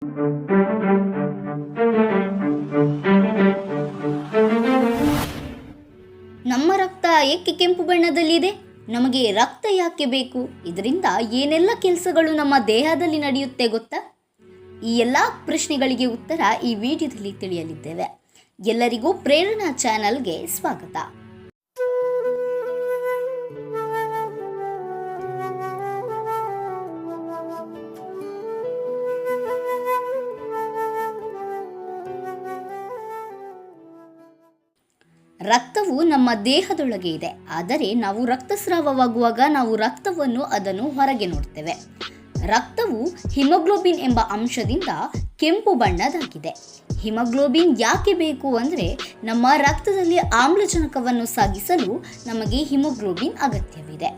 ನಮ್ಮ ರಕ್ತ ಏಕೆ ಕೆಂಪು ಬಣ್ಣದಲ್ಲಿದೆ? ನಮಗೆ ರಕ್ತ ಯಾಕೆ ಬೇಕು? ಇದರಿಂದ ಏನೆಲ್ಲ ಕೆಲಸಗಳು ನಮ್ಮ ದೇಹದಲ್ಲಿ ನಡೆಯುತ್ತೆ ಗೊತ್ತಾ? ಈ ಎಲ್ಲ ಪ್ರಶ್ನೆಗಳಿಗೆ ಉತ್ತರ ಈ ವಿಡಿಯೋದಲ್ಲಿ ತಿಳಿಯಲಿದ್ದೇವೆ. ಎಲ್ಲರಿಗೂ ಪ್ರೇರಣಾ ಚಾನೆಲ್ಗೆ ಸ್ವಾಗತ. ರಕ್ತವು ನಮ್ಮ ದೇಹದೊಳಗೆ ಇದೆ. ಆದರೆ ನಾವು ರಕ್ತಸ್ರಾವವಾಗುವಾಗ ನಾವು ಅದನ್ನು ಹೊರಗೆ ನೋಡ್ತೇವೆ. ರಕ್ತವು ಹಿಮೋಗ್ಲೋಬಿನ್ ಎಂಬ ಅಂಶದಿಂದ ಕೆಂಪು ಬಣ್ಣದಾಗಿದೆ. ಹಿಮೋಗ್ಲೋಬಿನ್ ಯಾಕೆ ಬೇಕು ಅಂದರೆ ನಮ್ಮ ರಕ್ತದಲ್ಲಿ ಆಮ್ಲಜನಕವನ್ನು ಸಾಗಿಸಲು ನಮಗೆ ಹಿಮೋಗ್ಲೋಬಿನ್ ಅಗತ್ಯವಿದೆ.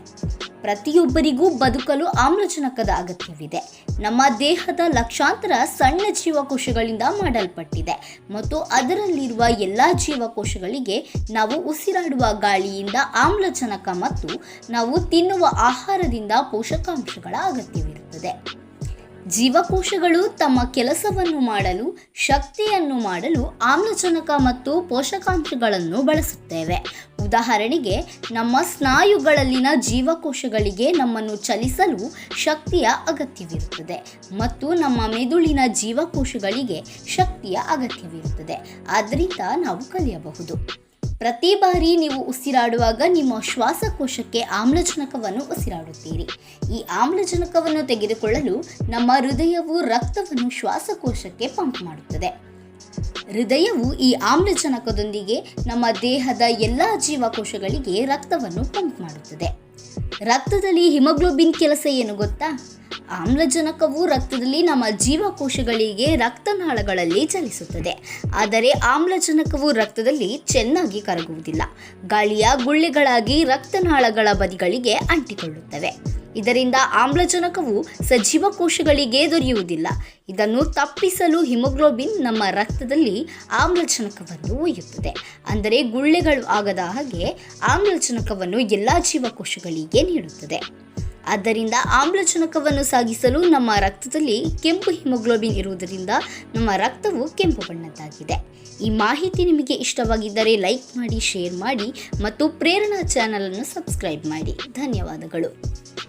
ಪ್ರತಿಯೊಬ್ಬರಿಗೂ ಬದುಕಲು ಆಮ್ಲಜನಕದ ಅಗತ್ಯವಿದೆ. ನಮ್ಮ ದೇಹದ ಲಕ್ಷಾಂತರ ಸಣ್ಣ ಜೀವಕೋಶಗಳಿಂದ ಮಾಡಲ್ಪಟ್ಟಿದೆ ಮತ್ತು ಅದರಲ್ಲಿರುವ ಎಲ್ಲ ಜೀವಕೋಶಗಳಿಗೆ ನಾವು ಉಸಿರಾಡುವ ಗಾಳಿಯಿಂದ ಆಮ್ಲಜನಕ ಮತ್ತು ನಾವು ತಿನ್ನುವ ಆಹಾರದಿಂದ ಪೋಷಕಾಂಶಗಳ ಅಗತ್ಯವಿರುತ್ತದೆ. ಜೀವಕೋಶಗಳು ತಮ್ಮ ಕೆಲಸವನ್ನು ಮಾಡಲು, ಶಕ್ತಿಯನ್ನು ಮಾಡಲು ಆಮ್ಲಜನಕ ಮತ್ತು ಪೋಷಕಾಂಶಗಳನ್ನು ಬಳಸುತ್ತೇವೆ. ಉದಾಹರಣೆಗೆ, ನಮ್ಮ ಸ್ನಾಯುಗಳಲ್ಲಿನ ಜೀವಕೋಶಗಳಿಗೆ ನಮ್ಮನ್ನು ಚಲಿಸಲು ಶಕ್ತಿಯ ಅಗತ್ಯವಿರುತ್ತದೆ ಮತ್ತು ನಮ್ಮ ಮೆದುಳಿನ ಜೀವಕೋಶಗಳಿಗೆ ಶಕ್ತಿಯ ಅಗತ್ಯವಿರುತ್ತದೆ. ಆದ್ದರಿಂದ ನಾವು ಕಲಿಯಬಹುದು. ಪ್ರತಿ ಬಾರಿ ನೀವು ಉಸಿರಾಡುವಾಗ ನಿಮ್ಮ ಶ್ವಾಸಕೋಶಕ್ಕೆ ಆಮ್ಲಜನಕವನ್ನು ಉಸಿರಾಡುತ್ತೀರಿ. ಈ ಆಮ್ಲಜನಕವನ್ನು ತೆಗೆದುಕೊಳ್ಳಲು ನಮ್ಮ ಹೃದಯವು ರಕ್ತವನ್ನು ಶ್ವಾಸಕೋಶಕ್ಕೆ ಪಂಪ್ ಮಾಡುತ್ತದೆ. ಹೃದಯವು ಈ ಆಮ್ಲಜನಕದೊಂದಿಗೆ ನಮ್ಮ ದೇಹದ ಎಲ್ಲ ಜೀವಕೋಶಗಳಿಗೆ ರಕ್ತವನ್ನು ಪಂಪ್ ಮಾಡುತ್ತದೆ. ರಕ್ತದಲ್ಲಿ ಹಿಮೋಗ್ಲೋಬಿನ್ ಕೆಲಸ ಏನು ಗೊತ್ತಾ? ಆಮ್ಲಜನಕವು ರಕ್ತದಲ್ಲಿ ನಮ್ಮ ಜೀವಕೋಶಗಳಿಗೆ ರಕ್ತನಾಳಗಳಲ್ಲಿ ಚಲಿಸುತ್ತದೆ. ಆದರೆ ಆಮ್ಲಜನಕವು ರಕ್ತದಲ್ಲಿ ಚೆನ್ನಾಗಿ ಕರಗುವುದಿಲ್ಲ. ಗಾಳಿಯ ಗುಳ್ಳೆಗಳಾಗಿ ರಕ್ತನಾಳಗಳ ಬದಿಗಳಿಗೆ ಅಂಟಿಕೊಳ್ಳುತ್ತವೆ. ಇದರಿಂದ ಆಮ್ಲಜನಕವು ಸಜೀವ ಕೋಶಗಳಿಗೆ ದೊರೆಯುವುದಿಲ್ಲ. ಇದನ್ನು ತಪ್ಪಿಸಲು ಹಿಮೋಗ್ಲೋಬಿನ್ ನಮ್ಮ ರಕ್ತದಲ್ಲಿ ಆಮ್ಲಜನಕವನ್ನು ಒಯ್ಯುತ್ತದೆ. ಅಂದರೆ ಗುಳ್ಳೆಗಳು ಆಗದ ಹಾಗೆ ಆಮ್ಲಜನಕವನ್ನು ಎಲ್ಲ ಜೀವಕೋಶಗಳಿಗೆ ನೀಡುತ್ತದೆ. ಆದ್ದರಿಂದ ಆಮ್ಲಜನಕವನ್ನು ಸಾಗಿಸಲು ನಮ್ಮ ರಕ್ತದಲ್ಲಿ ಕೆಂಪು ಹಿಮೋಗ್ಲೋಬಿನ್ ಇರುವುದರಿಂದ ನಮ್ಮ ರಕ್ತವು ಕೆಂಪು ಬಣ್ಣದ್ದಾಗಿದೆ. ಈ ಮಾಹಿತಿ ನಿಮಗೆ ಇಷ್ಟವಾಗಿದ್ದರೆ ಲೈಕ್ ಮಾಡಿ, ಶೇರ್ ಮಾಡಿ ಮತ್ತು ಪ್ರೇರಣಾ ಚಾನಲನ್ನು ಸಬ್ಸ್ಕ್ರೈಬ್ ಮಾಡಿ. ಧನ್ಯವಾದಗಳು.